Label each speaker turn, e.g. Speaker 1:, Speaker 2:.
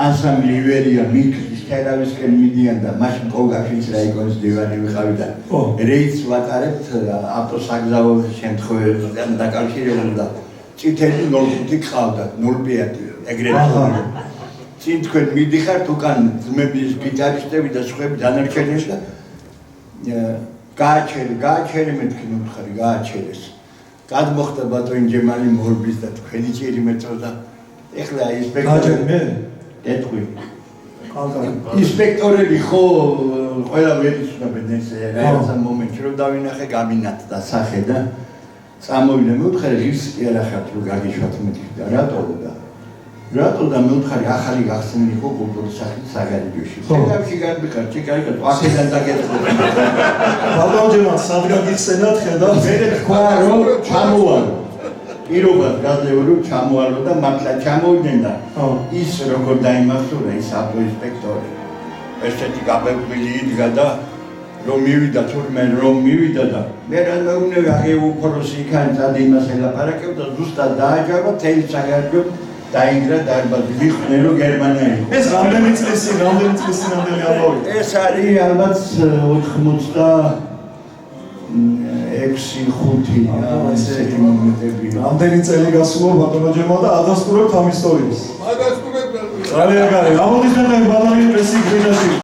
Speaker 1: ანსამბლი ივერია მიქრის თელავისკენ მიდიან და მაშინ კოლგაშიც რაიკონის დივანი ვიყავი და რეიდს ვატარებთ ავტოსაგზაო შემთხვევებთან დაკავშირებით და წითელი 05 ყავდათ 05 ეგრევე წინ თქვენ მიდიხართ უკან ძმების გიტარისტები და სხვები დანარჩენები და გააჩერე მეთქი მომხარი გააჩერეს გადმოხდა ბატონი ჯემალი მორბის და თქვენი ჭირი მეწოდა ეხლა ინსპექტორები ეთქვი ინსპექტორები ხო ყველა ვერიცნობენ ეს რაღაცა მომენტი რომ დავინახე გამინათ და სახე და წამოვიდა მეუთხარი რისკი არ ახართ რომ გაგიშვათ მეთქი და რატო და მეუთხარი ახალი გახსნილი იყო კულტურის სახით საგარეჯოში თელავში გადმიხარ ჩიკარიკა აქედან დაგეწყდა
Speaker 2: ბატონ ჯემალ სადგან გიხსენათ ხედავ
Speaker 1: მე თქვა რომ ჩამოვარო პირობად გადაერო ჩამოვალო და მართლა ჩამოვიდნენ და ის როგორ დაიმახსოვრა ის ავტოინსპექტორი ესეთი გაბებული იდგა და რომ მივიდა თურმე რომ მივიდა და მე რა მეუბნები აღე უფროსი იქან წადი იმას ელაპარაკებდა ზუსტად დააჯამა თელი საგარეჯო დაინგრა დარბაზი ვიხვნე რომ გერმანია იყო
Speaker 2: ეს რამდენი წლისი რამდენი ამბავი
Speaker 1: ეს არის ალბათ 86-5 ასეთი მომენტები
Speaker 2: რამდენი წელი გასულა ბატონო ჯემალ და ადასტურებთ ამ ისტორიას
Speaker 3: ადასტურებთ
Speaker 2: ძალიან კარგი ამოდით და ბატონი პრესი გრინაში